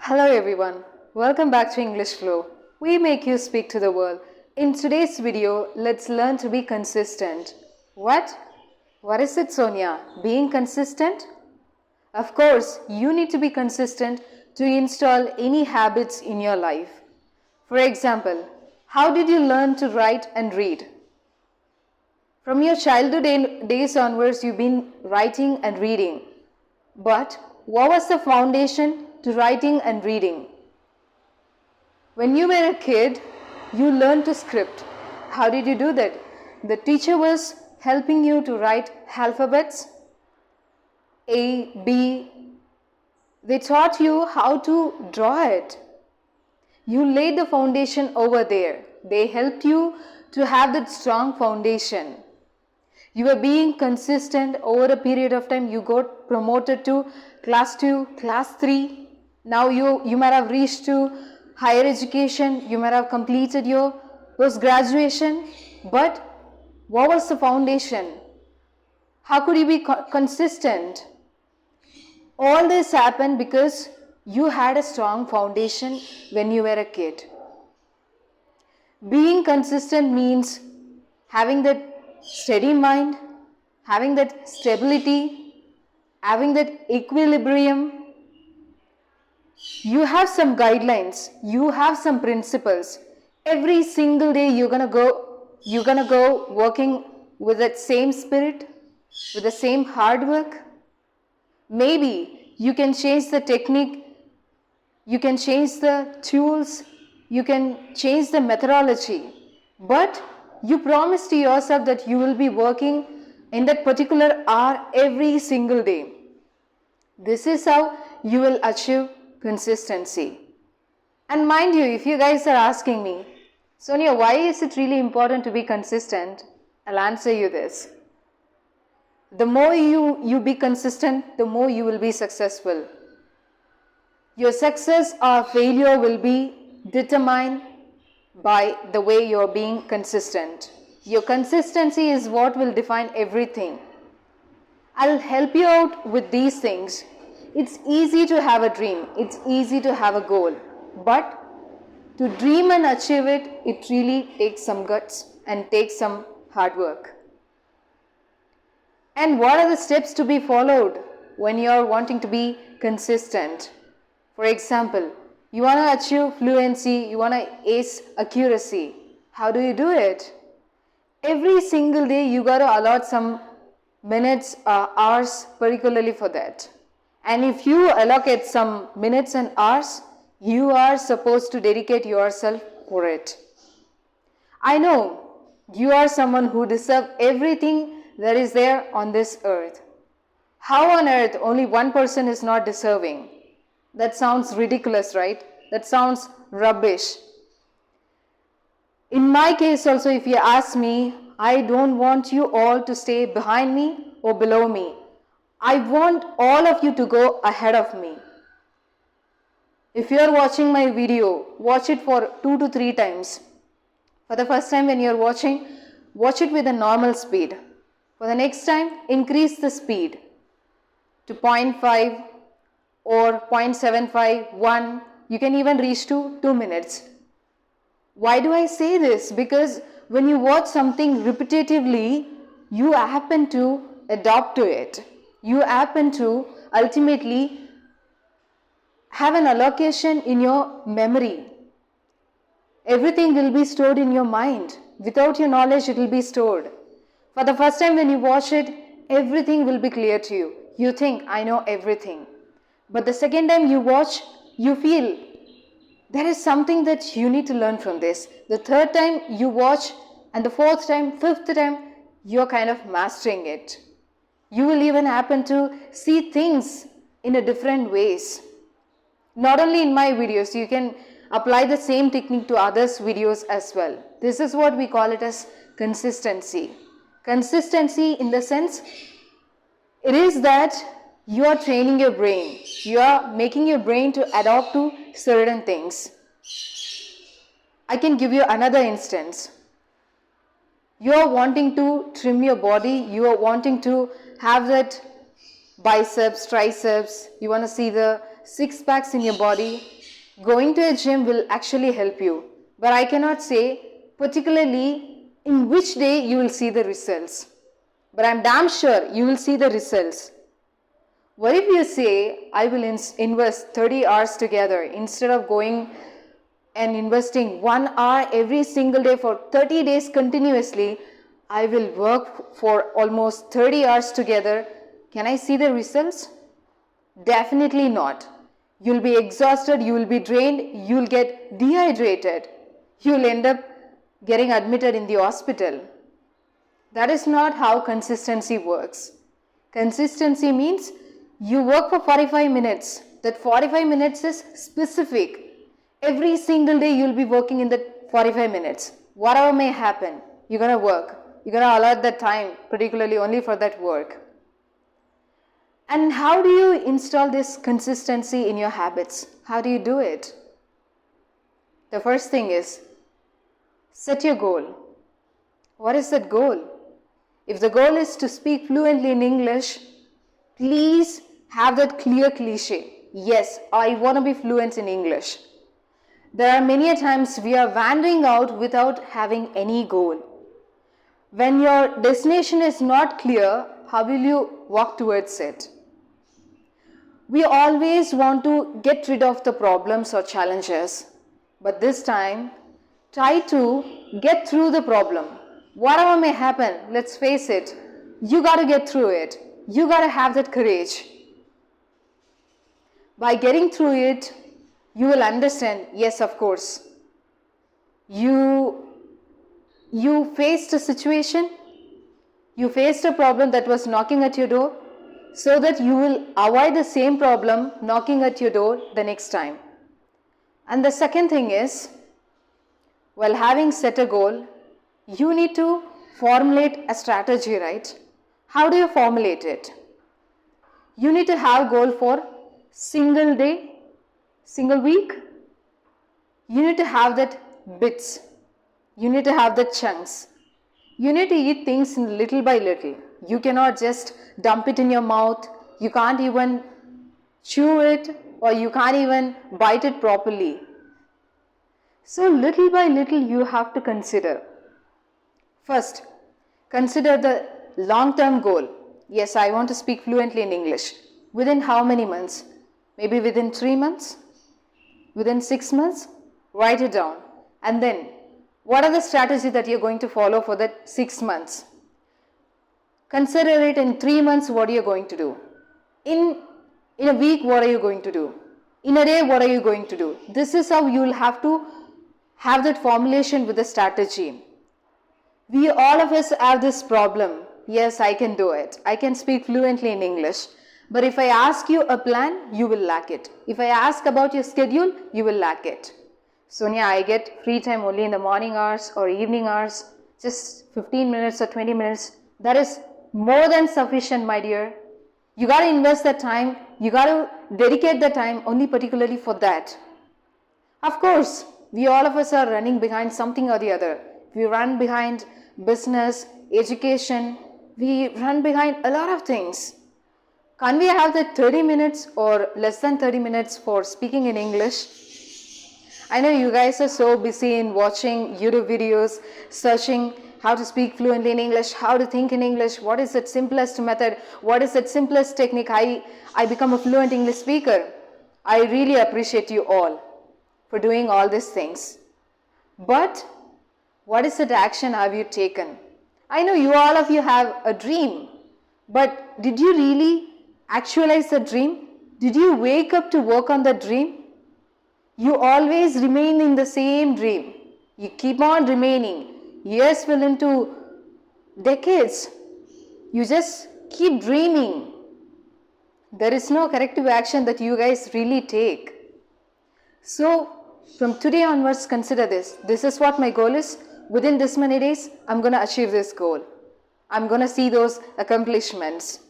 Hello everyone, welcome back to Englishfloww. We make you speak to the world. In today's video, let's learn to be consistent. What? What is it, Sonia? Being consistent? Of course, you need to be consistent to install any habits in your life. For example, how did you learn to write and read? From your childhood days onwards, you've been writing and reading. But what was the foundation to writing and reading? When you were a kid, you learned to script. How did you do that? The teacher was helping you to write alphabets, A, B. They taught you how to draw it. You laid the foundation over there. They helped you to have that strong foundation. You were being consistent over a period of time. You got promoted to class 2, class 3. Now you might have reached to higher education. You might have completed your post-graduation. But what was the foundation? How could you be consistent? All this happened because you had a strong foundation when you were a kid. Being consistent means having that steady mind, having that stability, having that equilibrium. You have some guidelines, you have some principles. Every single day you're gonna go working with that same spirit, with the same hard work. Maybe you can change the technique, you can change the tools, you can change the methodology, but you promise to yourself that you will be working in that particular hour every single day. This is how you will achieve consistency. And mind you, if you guys are asking me, Sonia, why is it really important to be consistent? I'll answer you this. The more you be consistent, the more you will be successful. Your success or failure will be determined by the way you're being consistent. Your consistency is what will define everything. I'll help you out with these things. It's easy to have a dream. It's easy to have a goal. But to dream and achieve it, it really takes some guts and takes some hard work. And what are the steps to be followed when you're wanting to be consistent? For example, you want to achieve fluency, you want to ace accuracy. How do you do it? Every single day you got to allot some minutes or hours particularly for that. And if you allocate some minutes and hours, you are supposed to dedicate yourself for it. I know you are someone who deserves everything that is there on this earth. How on earth only one person is not deserving? That sounds ridiculous, right? That sounds rubbish. In my case also, if you ask me, I don't want you all to stay behind me or below me. I want all of you to go ahead of me. If you are watching my video, watch it for 2 to 3 times. For the first time when you are watching, watch it with a normal speed. For the next time, increase the speed to 0.5 or 0.75, 1. You can even reach to 2 minutes. Why do I say this? Because when you watch something repetitively, you happen to adopt to it. You happen to ultimately have an allocation in your memory. Everything will be stored in your mind. Without your knowledge, it will be stored. For the first time when you watch it, everything will be clear to you. You think, I know everything. But the second time you watch, you feel there is something that you need to learn from this. The third time you watch, and the fourth time, fifth time, you're kind of mastering it. You will even happen to see things in a different ways. Not only in my videos, you can apply the same technique to others' videos as well. This is what we call it as consistency. Consistency in the sense, it is that you are training your brain. You are making your brain to adapt to certain things. I can give you another instance. You are wanting to trim your body. You are wanting to have that biceps, triceps. You want to see the six packs in your body, going to a gym will actually help you. But I cannot say particularly in which day you will see the results. But I'm damn sure you will see the results. What if you say, I will invest 30 hours together instead of going and investing 1 hour every single day for 30 days continuously? I will work for almost 30 hours together. Can I see the results? Definitely not. You'll be exhausted, you will be drained, you'll get dehydrated. You'll end up getting admitted in the hospital. That is not how consistency works. Consistency means you work for 45 minutes. That 45 minutes is specific. Every single day you'll be working in that 45 minutes. Whatever may happen, you're going to work. You're going to allot that time, particularly only for that work. And how do you install this consistency in your habits? How do you do it? The first thing is, set your goal. What is that goal? If the goal is to speak fluently in English, please have that clear cliche. Yes, I want to be fluent in English. There are many times we are wandering out without having any goal. When your destination is not clear, how will you walk towards it? We always want to get rid of the problems or challenges, but this time, try to get through the problem. Whatever may happen, let's face it, you got to get through it. You got to have that courage. By getting through it, you will understand, yes, of course, you faced a situation, you faced a problem that was knocking at your door, so that you will avoid the same problem knocking at your door the next time. And the second thing is, while having set a goal, you need to formulate a strategy, right? How do you formulate it? You need to have a goal for single day, single week. You need to have that bits. You need to have the chunks. You need to eat things little by little. You cannot just dump it in your mouth. You can't even chew it, or you can't even bite it properly. So little by little you have to consider. First, consider the long-term goal. Yes, I want to speak fluently in English. Within how many months? Maybe within 3 months? Within 6 months? Write it down. And then, what are the strategies that you're going to follow for that 6 months? Consider it in 3 months, what are you going to do? In a week, what are you going to do? In a day, what are you going to do? This is how you will have to have that formulation with the strategy. We all of us have this problem. Yes, I can do it. I can speak fluently in English. But if I ask you a plan, you will lack it. If I ask about your schedule, you will lack it. Sonia, I get free time only in the morning hours or evening hours, just 15 minutes or 20 minutes. That is more than sufficient, my dear. You got to invest that time. You got to dedicate the time only particularly for that. Of course, we all of us are running behind something or the other. We run behind business, education. We run behind a lot of things. Can't we have that 30 minutes or less than 30 minutes for speaking in English? I know you guys are so busy in watching YouTube videos, searching how to speak fluently in English, how to think in English, what is the simplest method, what is the simplest technique, I become a fluent English speaker. I really appreciate you all for doing all these things. But what is that action have you taken? I know all of you have a dream, but did you really actualize the dream? Did you wake up to work on the dream? You always remain in the same dream. You keep on remaining. Years will into decades. You just keep dreaming. There is no corrective action that you guys really take. So, from today onwards, consider this. This is what my goal is. Within this many days, I'm going to achieve this goal. I'm going to see those accomplishments.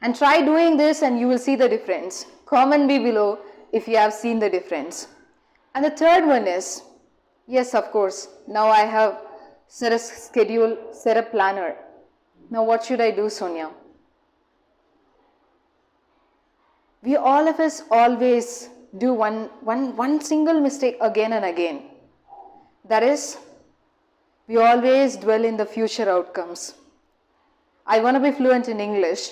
And try doing this and you will see the difference. Comment me below if you have seen the difference. And the third one is, yes, of course, now I have set a schedule, set a planner. Now what should I do, Sonia? We all of us always do one single mistake again and again. That is, we always dwell in the future outcomes. I want to be fluent in English.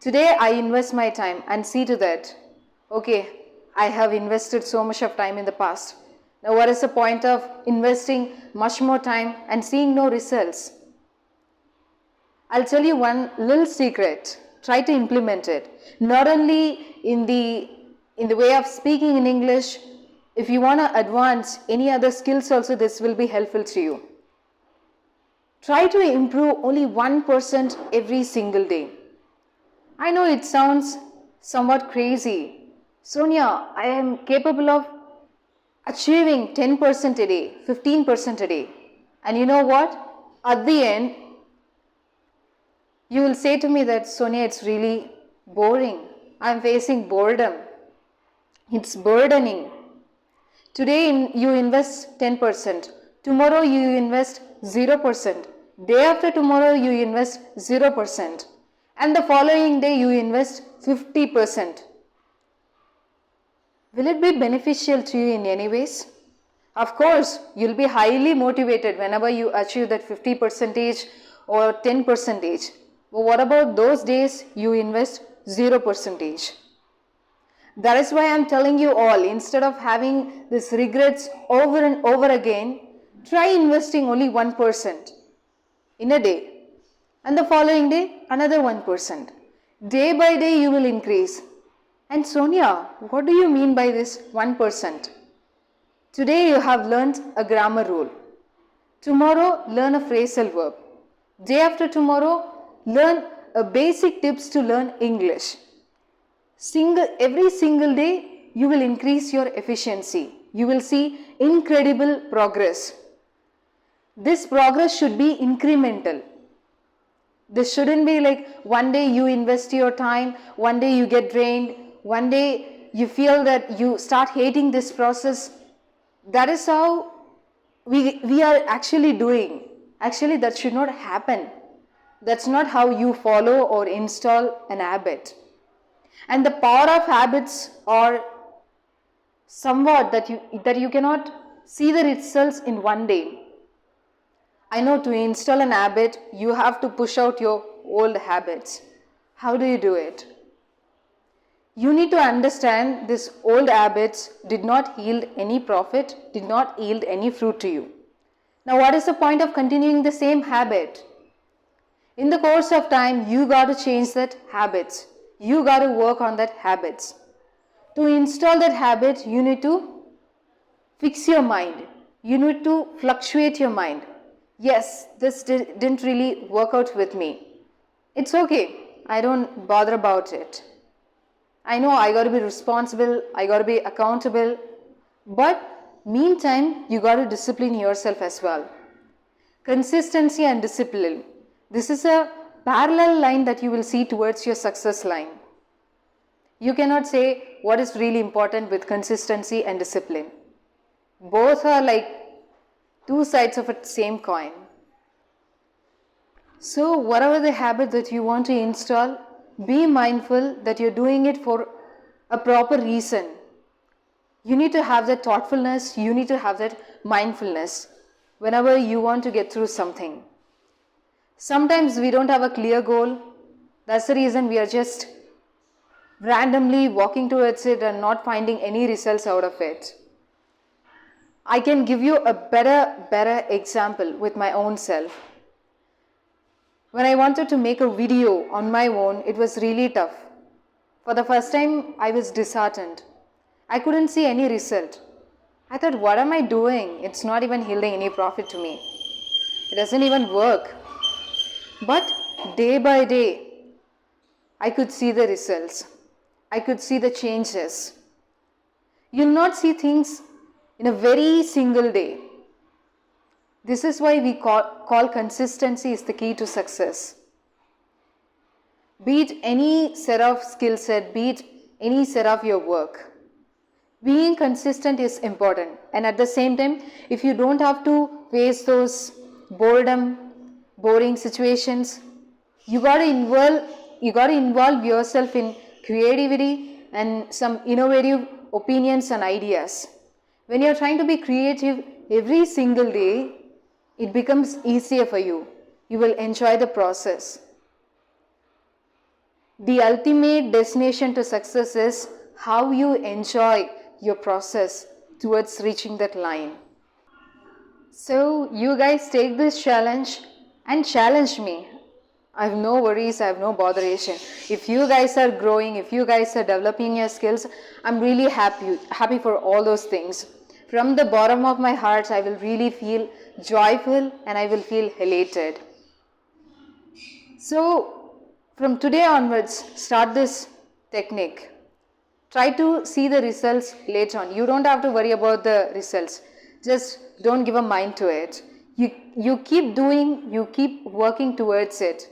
Today I invest my time and see to that, okay, I have invested so much of time in the past. Now what is the point of investing much more time and seeing no results? I'll tell you one little secret. Try to implement it. Not only in the way of speaking in English, if you want to advance any other skills also, this will be helpful to you. Try to improve only 1% every single day. I know it sounds somewhat crazy. Sonia, I am capable of achieving 10% a day, 15% a day. And you know what? At the end, you will say to me that, Sonia, it's really boring. I'm facing boredom. It's burdening. Today you invest 10%. Tomorrow you invest 0%. Day after tomorrow you invest 0%. And the following day you invest 50%. Will it be beneficial to you in any ways? Of course, you'll be highly motivated whenever you achieve that 50% or 10%. But what about those days you invest 0%? That is why I am telling you all, instead of having these regrets over and over again, try investing only 1% in a day. And the following day, another 1%. Day by day you will increase. And Sonia, what do you mean by this 1%? Today you have learned a grammar rule. Tomorrow, learn a phrasal verb. Day after tomorrow, learn a basic tips to learn English. Every single day, you will increase your efficiency. You will see incredible progress. This progress should be incremental. This shouldn't be like one day you invest your time, one day you get drained, one day you feel that you start hating this process. That is how we are actually doing. Actually, that should not happen. That's not how you follow or install an habit. And the power of habits are somewhat that you cannot see the results in one day. I know to install an habit, you have to push out your old habits. How do you do it? You need to understand these old habits did not yield any profit, did not yield any fruit to you. Now what is the point of continuing the same habit? In the course of time, you got to change that habits. You got to work on that habits. To install that habit, you need to fix your mind. You need to fluctuate your mind. Yes, this didn't really work out with me. It's okay. I don't bother about it. I know I got to be responsible. I got to be accountable. But meantime, you got to discipline yourself as well. Consistency and discipline. This is a parallel line that you will see towards your success line. You cannot say what is really important with consistency and discipline. Both are like two sides of a same coin. So whatever the habit that you want to install, be mindful that you're doing it for a proper reason. You need to have that thoughtfulness, you need to have that mindfulness whenever you want to get through something. Sometimes we don't have a clear goal. That's the reason we are just randomly walking towards it and not finding any results out of it. I can give you a better example with my own self. When I wanted to make a video on my own, it was really tough. For the first time, I was disheartened. I couldn't see any result. I thought, what am I doing? It's not even yielding any profit to me. It doesn't even work. But day by day, I could see the results. I could see the changes. You'll not see things in a very single day. This is why we call consistency is the key to success. Be it any set of skill set, be it any set of your work. Being consistent is important. And at the same time, if you don't have to face those boring situations, you got to involve yourself in creativity, and some innovative opinions and ideas. When you're trying to be creative every single day, it becomes easier for you. You will enjoy the process. The ultimate destination to success is how you enjoy your process towards reaching that line. So you guys take this challenge and challenge me. I have no worries, I have no botheration. If you guys are growing, if you guys are developing your skills, I'm really happy for all those things. From the bottom of my heart, I will really feel joyful and I will feel elated. So from today onwards, start this technique. Try to see the results later on. You don't have to worry about the results. Just don't give a mind to it. You keep doing, you keep working towards it.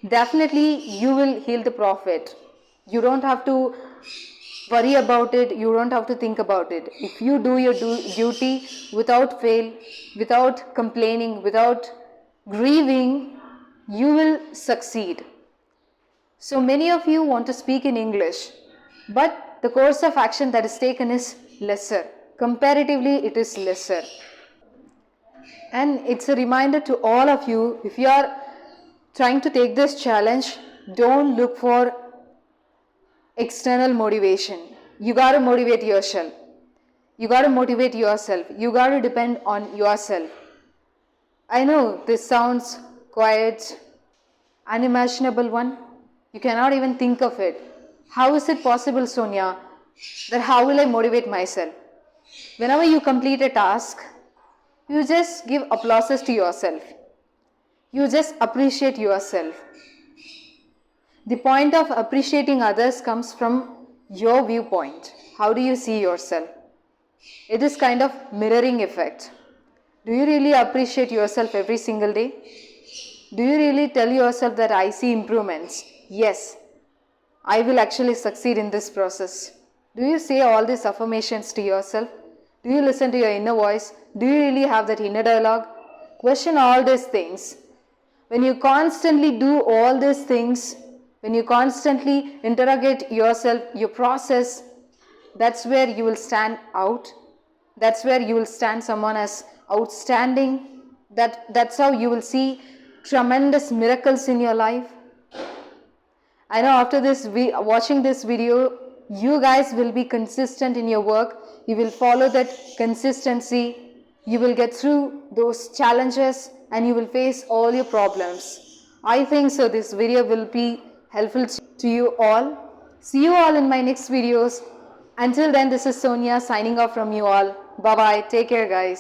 Definitely you will heal the profit. You don't have to worry about it. You don't have to think about it. If you do your duty without fail, without complaining, without grieving, you will succeed. So many of you want to speak in English, but the course of action that is taken is lesser. Comparatively, it is lesser. And it's a reminder to all of you, if you are trying to take this challenge, don't look for external motivation. You got to motivate yourself. You got to motivate yourself. You got to depend on yourself. I know this sounds quite unimaginable one. You cannot even think of it. How is it possible, Sonia, that how will I motivate myself? Whenever you complete a task, you just give applauses to yourself. You just appreciate yourself. The point of appreciating others comes from your viewpoint. How do you see yourself? It is kind of mirroring effect. Do you really appreciate yourself every single day? Do you really tell yourself that I see improvements? Yes, I will actually succeed in this process. Do you say all these affirmations to yourself? Do you listen to your inner voice? Do you really have that inner dialogue? Question all these things. When you constantly do all these things, when you constantly interrogate yourself, your process, that's where you will stand out. That's where you will stand someone as outstanding. That's how you will see tremendous miracles in your life. I know after this, watching this video, you guys will be consistent in your work. You will follow that consistency. You will get through those challenges and you will face all your problems. I think so this video will be helpful to you all. See you all in my next videos. Until then, this is Sonia signing off from you all. Bye-bye. Take care, guys.